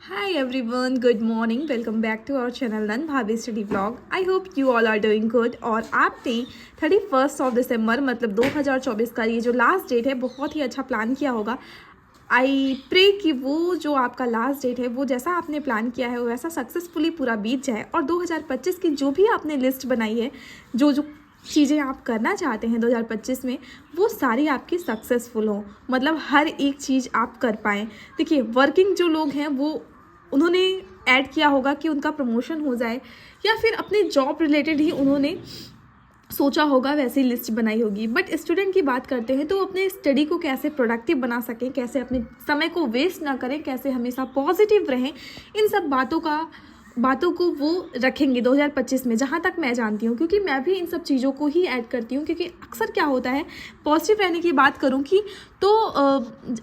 Hi everyone, good morning. Welcome back to our channel Nan Bhabi Study Vlog. I hope you all are doing good. और आपने 31st of December मतलब 2024 का ये जो last date है बहुत ही अच्छा प्लान किया होगा. आई प्रे कि वो जो आपका लास्ट डेट है वो जैसा आपने प्लान किया है वैसा सक्सेसफुली पूरा बीत जाए और 2025 की जो भी आपने लिस्ट बनाई है जो जो चीज़ें आप करना चाहते हैं 2025 में वो सारी आपकी सक्सेसफुल हो. मतलब हर एक चीज़ आप कर पाएँ. देखिए वर्किंग जो लोग हैं वो उन्होंने ऐड किया होगा कि उनका प्रमोशन हो जाए या फिर अपने जॉब रिलेटेड ही उन्होंने सोचा होगा वैसी लिस्ट बनाई होगी. बट स्टूडेंट की बात करते हैं तो अपने स्टडी को कैसे प्रोडक्टिव बना सकें, कैसे अपने समय को वेस्ट ना करें, कैसे हमेशा पॉजिटिव रहें, इन सब बातों को वो रखेंगे 2025 में, जहाँ तक मैं जानती हूँ. क्योंकि मैं भी इन सब चीज़ों को ही ऐड करती हूँ. क्योंकि अक्सर क्या होता है, पॉजिटिव रहने की बात करूँ कि तो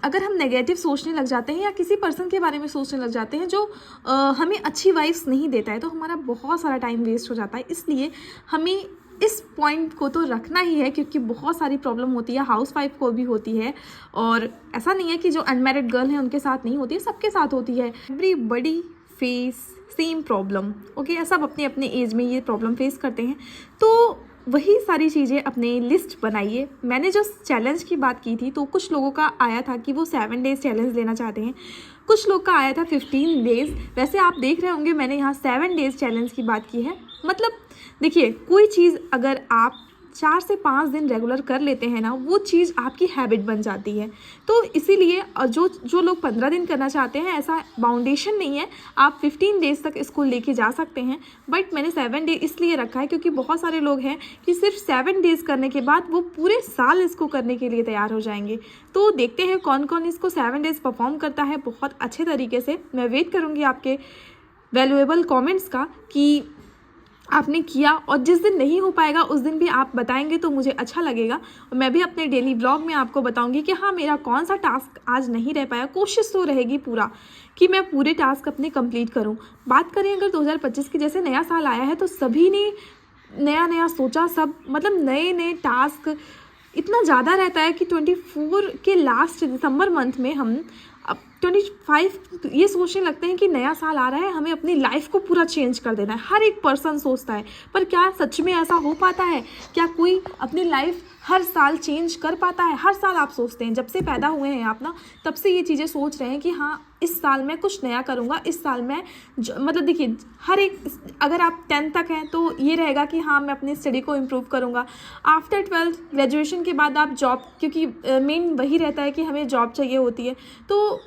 अगर हम नेगेटिव सोचने लग जाते हैं या किसी पर्सन के बारे में सोचने लग जाते हैं जो हमें अच्छी वाइब्स नहीं देता है तो हमारा बहुत सारा टाइम वेस्ट हो जाता है. इसलिए हमें इस पॉइंट को तो रखना ही है क्योंकि बहुत सारी प्रॉब्लम होती है, हाउस वाइफ को भी होती है. और ऐसा नहीं है कि जो अनमैरिड गर्ल हैं उनके साथ नहीं होती है, सबके साथ होती है. Everybody face same problem. Okay, सब अपने अपने एज में ये प्रॉब्लम फेस करते हैं. तो वही सारी चीज़ें अपने लिस्ट बनाइए. मैंने जो चैलेंज की बात की थी तो कुछ लोगों का आया था कि वो 7 डेज़ चैलेंज लेना चाहते हैं, कुछ लोग का आया था 15 डेज़. वैसे आप देख रहे होंगे मैंने यहाँ 7 डेज़ चैलेंज की बात की है. मतलब देखिए कोई चीज़ अगर आप 4 से 5 दिन रेगुलर कर लेते हैं ना वो चीज़ आपकी हैबिट बन जाती है. तो इसीलिए जो लोग 15 दिन करना चाहते हैं ऐसा बाउंडेशन नहीं है, आप 15 डेज़ तक इसको लेके जा सकते हैं. बट मैंने 7 डे इसलिए रखा है क्योंकि बहुत सारे लोग हैं कि सिर्फ 7 डेज़ करने के बाद वो पूरे साल इसको करने के लिए तैयार हो जाएंगे. तो देखते हैं कौन कौन इसको 7 डेज़ परफॉर्म करता है बहुत अच्छे तरीके से. मैं वेट करूँगी आपके वैल्यूएबल कॉमेंट्स का कि आपने किया, और जिस दिन नहीं हो पाएगा उस दिन भी आप बताएंगे तो मुझे अच्छा लगेगा. और मैं भी अपने डेली ब्लॉग में आपको बताऊंगी कि हाँ मेरा कौन सा टास्क आज नहीं रह पाया. कोशिश तो रहेगी पूरा कि मैं पूरे टास्क अपने कंप्लीट करूं. बात करें अगर 2025 की, जैसे नया साल आया है तो सभी ने नया नया सोचा. सब मतलब नए नए टास्क इतना ज़्यादा रहता है कि 24 के लास्ट दिसंबर मंथ में हम अब 25 ये सोचने लगते हैं कि नया साल आ रहा है, हमें अपनी लाइफ को पूरा चेंज कर देना है. हर एक पर्सन सोचता है, पर क्या सच में ऐसा हो पाता है? क्या कोई अपनी लाइफ हर साल चेंज कर पाता है? हर साल आप सोचते हैं, जब से पैदा हुए हैं आप ना तब से ये चीज़ें सोच रहे हैं कि हाँ इस साल मैं कुछ नया करूँगा, इस साल मैं मतलब देखिए हर एक, अगर आप 10th तक हैं तो ये रहेगा कि हाँ मैं अपनी स्टडी को इम्प्रूव करूँगा. आफ्टर 12th ग्रेजुएशन के बाद आप जॉब, क्योंकि मेन वही रहता है कि हमें जॉब चाहिए होती है, तो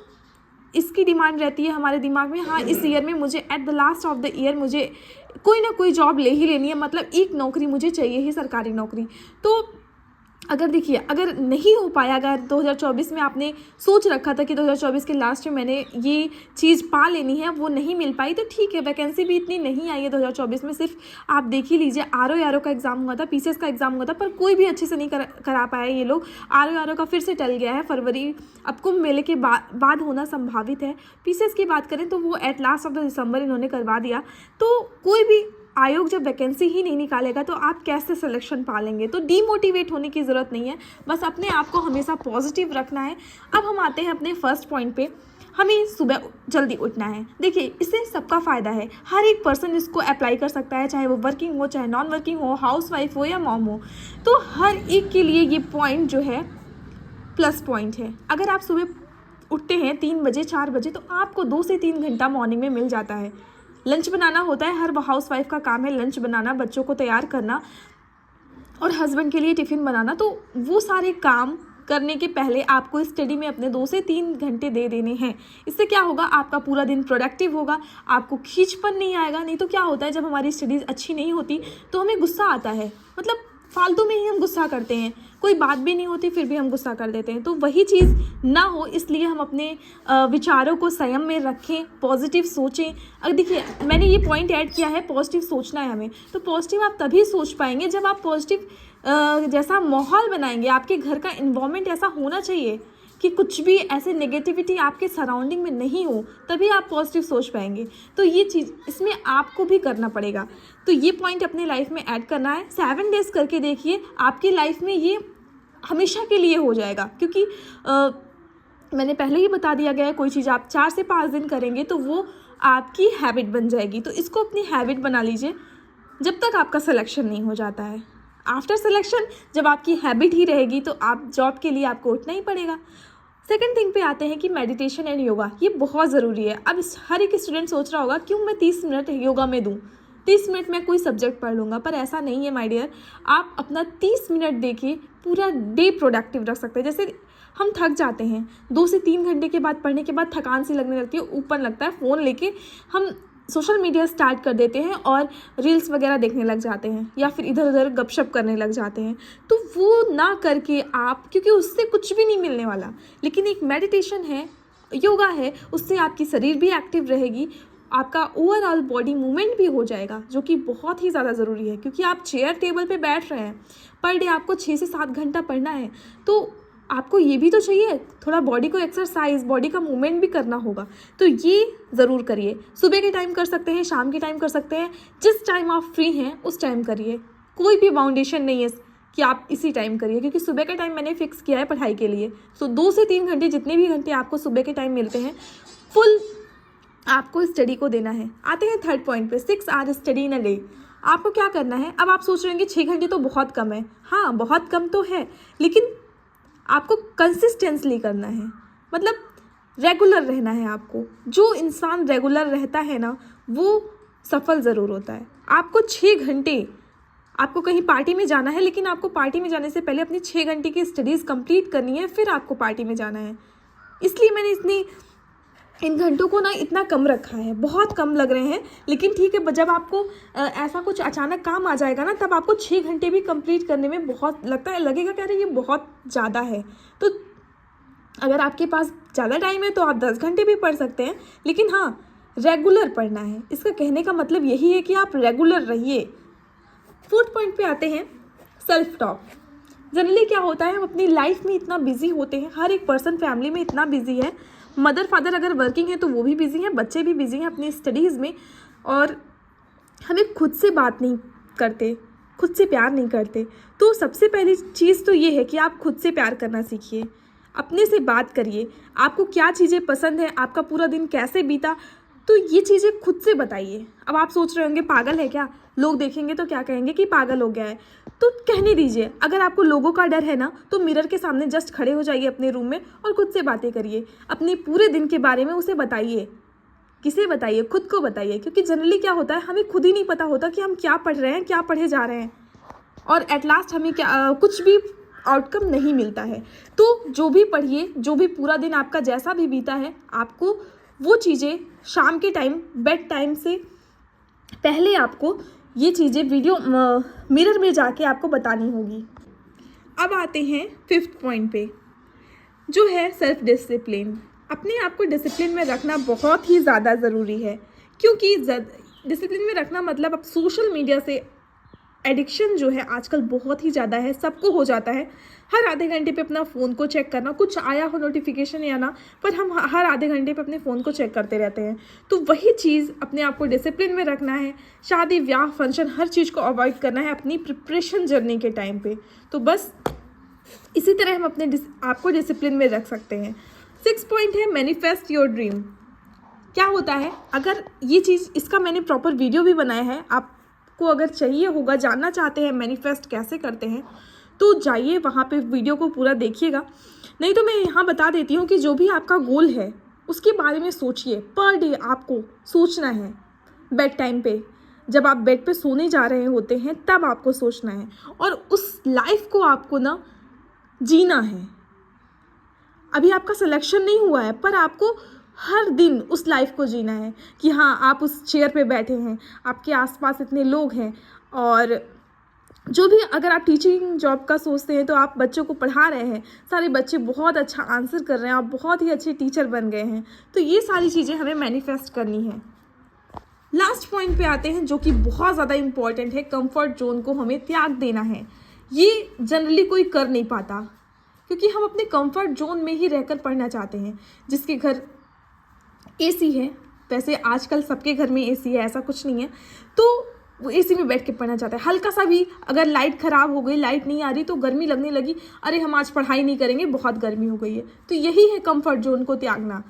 इसकी डिमांड रहती है हमारे दिमाग में, हाँ इस ईयर में मुझे at the last of the year मुझे कोई ना कोई जॉब ले ही लेनी है. मतलब एक नौकरी मुझे चाहिए ही, सरकारी नौकरी. तो अगर देखिए अगर नहीं हो पाया, अगर 2024 में आपने सोच रखा था कि 2024 के लास्ट में मैंने ये चीज़ पा लेनी है, वो नहीं मिल पाई तो ठीक है. वैकेंसी भी इतनी नहीं आई है 2024 में. सिर्फ आप देख ही लीजिए, आर का एग्ज़ाम हुआ था, पीसीएस का एग्ज़ाम हुआ था, पर कोई भी अच्छे से नहीं करा पाया ये लोग. आर का फिर से टल गया है, फरवरी अब कुंभ मेले के बाद होना संभावित है. पीसीएस की बात करें तो वो एट लास्ट ऑफ द दिसंबर इन्होंने करवा दिया. तो कोई भी आयोग जब वैकेंसी ही नहीं निकालेगा तो आप कैसे सिलेक्शन पालेंगे? तो डीमोटिवेट होने की ज़रूरत नहीं है, बस अपने आप को हमेशा पॉजिटिव रखना है. अब हम आते हैं अपने फर्स्ट पॉइंट पे. हमें सुबह जल्दी उठना है. देखिए इससे सबका फ़ायदा है, हर एक पर्सन इसको अप्लाई कर सकता है, चाहे वो वर्किंग हो, चाहे नॉन वर्किंग हो, हाउस वाइफ हो या मॉम हो. तो हर एक के लिए ये पॉइंट जो है प्लस पॉइंट है. अगर आप सुबह उठते हैं 3 बजे 4 बजे तो आपको 2 से 3 घंटा मॉर्निंग में मिल जाता है. लंच बनाना होता है, हर हाउस वाइफ का काम है लंच बनाना, बच्चों को तैयार करना और हस्बैंड के लिए टिफ़िन बनाना. तो वो सारे काम करने के पहले आपको स्टडी में अपने 2 से 3 घंटे दे देने हैं. इससे क्या होगा, आपका पूरा दिन प्रोडक्टिव होगा, आपको खींचपन नहीं आएगा. नहीं तो क्या होता है, जब हमारी स्टडीज़ अच्छी नहीं होती तो हमें गुस्सा आता है. मतलब फालतू में ही हम गुस्सा करते हैं, कोई बात भी नहीं होती फिर भी हम गुस्सा कर देते हैं. तो वही चीज़ ना हो इसलिए हम अपने विचारों को संयम में रखें, पॉजिटिव सोचें. अब देखिए मैंने ये पॉइंट ऐड किया है, पॉजिटिव सोचना है हमें. तो पॉजिटिव आप तभी सोच पाएंगे जब आप पॉजिटिव जैसा माहौल बनाएंगे. आपके घर का इन्वायरमेंट ऐसा होना चाहिए कि कुछ भी ऐसे नेगेटिविटी आपके सराउंडिंग में नहीं हो, तभी आप पॉजिटिव सोच पाएंगे. तो ये चीज़ इसमें आपको भी करना पड़ेगा. तो ये पॉइंट अपने लाइफ में ऐड करना है. 7 डेज़ करके देखिए, आपकी लाइफ में ये हमेशा के लिए हो जाएगा. क्योंकि मैंने पहले ही बता दिया गया है, कोई चीज़ आप 4 से 5 दिन करेंगे तो वो आपकी हैबिट बन जाएगी। तो इसको अपनी हैबिट बना लीजिए जब तक आपका सिलेक्शन नहीं हो जाता है। आफ्टर सिलेक्शन जब आपकी हैबिट ही रहेगी तो आप जॉब के लिए आपको उठना ही पड़ेगा। सेकंड थिंग पे आते हैं कि मेडिटेशन एंड योगा, ये बहुत ज़रूरी है। अब हर एक स्टूडेंट सोच रहा होगा क्यों मैं 30 मिनट योगा में दूँ, 30 मिनट में कोई सब्जेक्ट पढ़ लूँगा, पर ऐसा नहीं है माय डियर। आप अपना 30 मिनट देके पूरा डे प्रोडक्टिव रख सकते हैं। जैसे हम थक जाते हैं, 2 से 3 घंटे के बाद पढ़ने के बाद थकान सी लगने लगती है, ऊपर लगता है, फ़ोन लेके हम सोशल मीडिया स्टार्ट कर देते हैं और रील्स वगैरह देखने लग जाते हैं या फिर इधर उधर गपशप करने लग जाते हैं। तो वो ना करके आप, क्योंकि उससे कुछ भी नहीं मिलने वाला, लेकिन एक मेडिटेशन है, योगा है, उससे आपकी शरीर भी एक्टिव रहेगी, आपका ओवरऑल बॉडी मूवमेंट भी हो जाएगा, जो कि बहुत ही ज़्यादा ज़रूरी है। क्योंकि आप चेयर टेबल पे बैठ रहे हैं, पर डे आपको 6 से 7 घंटा पढ़ना है, तो आपको ये भी तो चाहिए थोड़ा बॉडी को एक्सरसाइज, बॉडी का मूवमेंट भी करना होगा। तो ये ज़रूर करिए। सुबह के टाइम कर सकते हैं, शाम के टाइम कर सकते हैं, जिस टाइम आप फ्री हैं उस टाइम करिए। कोई भी बाउंडेशन नहीं है कि आप इसी टाइम करिए, क्योंकि सुबह का टाइम मैंने फिक्स किया है पढ़ाई के लिए। तो 2 से 3 घंटे, जितने भी घंटे आपको सुबह के टाइम मिलते हैं, फुल आपको स्टडी को देना है। आते हैं थर्ड पॉइंट पे, 6 hour study in a day. आपको क्या करना है? अब आप सोच रहे हैं कि 6 घंटे तो बहुत कम है। हाँ, बहुत कम तो है, लेकिन आपको कंसिस्टेंसली करना है, मतलब रेगुलर रहना है आपको। जो इंसान रेगुलर रहता है ना, वो सफल ज़रूर होता है। आपको 6 घंटे, आपको कहीं पार्टी में जाना है, लेकिन आपको पार्टी में जाने से पहले अपनी 6 घंटे की स्टडीज़ कंप्लीट करनी है, फिर आपको पार्टी में जाना है। इसलिए मैंने इन घंटों को ना इतना कम रखा है। बहुत कम लग रहे हैं, लेकिन ठीक है, जब आपको ऐसा कुछ अचानक काम आ जाएगा ना, तब आपको 6 घंटे भी कंप्लीट करने में बहुत लगेगा कि अरे ये बहुत ज़्यादा है। तो अगर आपके पास ज़्यादा टाइम है तो आप 10 घंटे भी पढ़ सकते हैं, लेकिन हाँ, रेगुलर पढ़ना है। इसका कहने का मतलब यही है कि आप रेगुलर रहिए। फोर्थ पॉइंट पे आते हैं, सेल्फ टॉक। जनरली क्या होता है, हम अपनी लाइफ में इतना बिजी होते हैं, हर एक पर्सन फैमिली में इतना बिजी है, मदर फादर अगर वर्किंग है तो वो भी बिजी हैं, बच्चे भी बिजी हैं अपनी स्टडीज़ में, और हमें खुद से बात नहीं करते, खुद से प्यार नहीं करते। तो सबसे पहली चीज़ तो ये है कि आप खुद से प्यार करना सीखिए, अपने से बात करिए। आपको क्या चीज़ें पसंद है, आपका पूरा दिन कैसे बीता, तो ये चीज़ें खुद से बताइए। अब आप सोच रहे होंगे पागल है क्या, लोग देखेंगे तो क्या कहेंगे कि पागल हो गया है, तो कहने दीजिए। अगर आपको लोगों का डर है ना, तो मिरर के सामने जस्ट खड़े हो जाइए अपने रूम में और खुद से बातें करिए। अपने पूरे दिन के बारे में उसे बताइए। किसे बताइए? खुद को बताइए। क्योंकि जनरली क्या होता है, हमें खुद ही नहीं पता होता कि हम क्या पढ़ रहे हैं, क्या पढ़े जा रहे हैं, और एट लास्ट हमें क्या कुछ भी आउटकम नहीं मिलता है। तो जो भी पढ़िए, जो भी पूरा दिन आपका जैसा भी बीता है, आपको वो चीज़ें शाम के टाइम, बेड टाइम से पहले आपको ये चीज़ें वीडियो मिरर में जाके आपको बतानी होगी। अब आते हैं 5th पॉइंट पे, जो है सेल्फ डिसिप्लिन। अपने आप को डिसिप्लिन में रखना बहुत ही ज़्यादा ज़रूरी है, क्योंकि डिसिप्लिन में रखना मतलब अब सोशल मीडिया से एडिक्शन जो है आजकल बहुत ही ज़्यादा है, सबको हो जाता है। हर आधे घंटे पे अपना फ़ोन को चेक करना, कुछ आया हो नोटिफिकेशन या ना, पर हम हर आधे घंटे पे अपने फ़ोन को चेक करते रहते हैं। तो वही चीज़ अपने आप को डिसिप्लिन में रखना है। शादी ब्याह फंक्शन हर चीज़ को अवॉइड करना है अपनी प्रिपरेशन जर्नी के टाइम पे। तो बस इसी तरह हम अपने आपको डिसिप्लिन में रख सकते हैं। 6 पॉइंट है, मैनिफेस्ट योर ड्रीम। क्या होता है, अगर ये चीज़, इसका मैंने प्रॉपर वीडियो भी बनाया है, आपको अगर चाहिए होगा, जानना चाहते हैं मैनिफेस्ट कैसे करते हैं, तो जाइए वहाँ पे वीडियो को पूरा देखिएगा। नहीं तो मैं यहाँ बता देती हूँ कि जो भी आपका गोल है उसके बारे में सोचिए। पर डे आपको सोचना है, बेड टाइम पे, जब आप बेड पे सोने जा रहे होते हैं तब आपको सोचना है, और उस लाइफ को आपको ना जीना है। अभी आपका सिलेक्शन नहीं हुआ है, पर आपको हर दिन उस लाइफ को जीना है कि हाँ, आप उस चेयर पे बैठे हैं, आपके आसपास इतने लोग हैं, और जो भी, अगर आप टीचिंग जॉब का सोचते हैं तो आप बच्चों को पढ़ा रहे हैं, सारे बच्चे बहुत अच्छा आंसर कर रहे हैं, आप बहुत ही अच्छे टीचर बन गए हैं। तो ये सारी चीज़ें हमें मैनिफेस्ट करनी है। लास्ट पॉइंट पे आते हैं, जो कि बहुत ज़्यादा इम्पॉर्टेंट है, कंफर्ट जोन को हमें त्याग देना है। ये जनरली कोई कर नहीं पाता, क्योंकि हम अपने कंफर्ट जोन में ही रहकर पढ़ना चाहते हैं। जिसके घर एसी है, वैसे आजकल सबके घर में एसी है, ऐसा कुछ नहीं है, तो वो एसी में बैठ के पढ़ना चाहता है। हल्का सा भी अगर लाइट ख़राब हो गई, लाइट नहीं आ रही तो गर्मी लगने लगी, अरे हम आज पढ़ाई नहीं करेंगे, बहुत गर्मी हो गई है। तो यही है कंफर्ट जोन को त्यागना।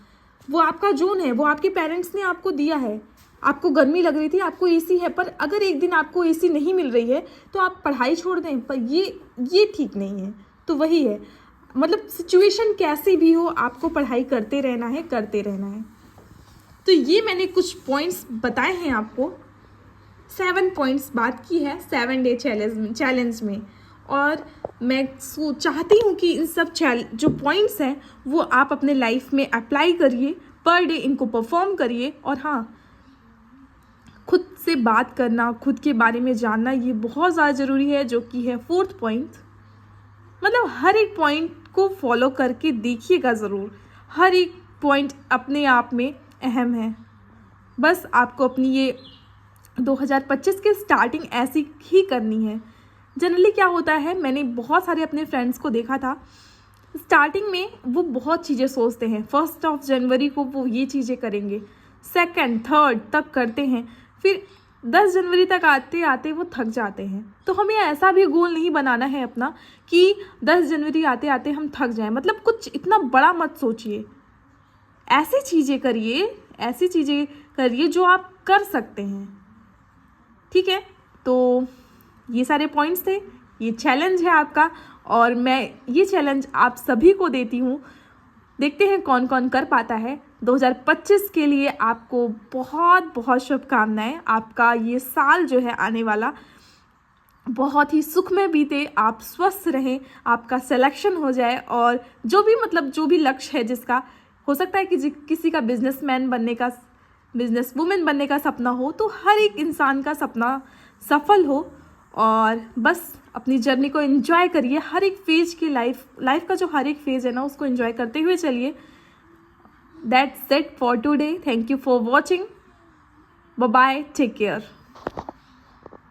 वो आपका जोन है, वो आपके पेरेंट्स ने आपको दिया है। आपको गर्मी लग रही थी, आपको एसी है, पर अगर एक दिन आपको एसी नहीं मिल रही है तो आप पढ़ाई छोड़ दें, पर ये ठीक नहीं है। तो वही है, मतलब सिचुएशन कैसी भी हो, आपको पढ़ाई करते रहना है, करते रहना है। तो ये मैंने कुछ पॉइंट्स बताए हैं आपको, 7 पॉइंट्स बात की है 7 डे चैलेंज में। और मैं चाहती हूँ कि इन सब जो पॉइंट्स हैं वो आप अपने लाइफ में अप्लाई करिए, पर डे इनको परफॉर्म करिए। और हाँ, खुद से बात करना, खुद के बारे में जानना, ये बहुत ज़्यादा ज़रूरी है, जो कि है 4th पॉइंट। मतलब हर एक पॉइंट को फॉलो करके देखिएगा ज़रूर, हर एक पॉइंट अपने आप में अहम है। बस आपको अपनी ये 2025 की स्टार्टिंग ऐसी ही करनी है। जनरली क्या होता है, मैंने बहुत सारे अपने फ्रेंड्स को देखा था, स्टार्टिंग में वो बहुत चीज़ें सोचते हैं, 1 जनवरी को वो ये चीज़ें करेंगे, 2nd 3rd तक करते हैं, फिर 10 जनवरी तक आते आते वो थक जाते हैं। तो हमें ऐसा भी गोल नहीं बनाना है अपना कि 10 जनवरी आते आते हम थक जाएं। मतलब कुछ इतना बड़ा मत सोचिए, ऐसी चीज़ें करिए जो आप कर सकते हैं। ठीक है, तो ये सारे पॉइंट्स थे, ये चैलेंज है आपका, और मैं ये चैलेंज आप सभी को देती हूँ। देखते हैं कौन कौन कर पाता है। 2025 के लिए आपको बहुत बहुत शुभकामनाएं। आपका ये साल जो है आने वाला बहुत ही सुख में बीते, आप स्वस्थ रहें, आपका सिलेक्शन हो जाए, और जो भी लक्ष्य है जिसका, हो सकता है कि किसी का बिजनेसमैन बनने का, बिजनेस वुमेन बनने का सपना हो, तो हर एक इंसान का सपना सफल हो। और बस अपनी जर्नी को एंजॉय करिए, हर एक फेज की लाइफ का जो हर एक फेज है ना, उसको एंजॉय करते हुए चलिए। That's it for today. Thank you for watching. Bye bye, take care.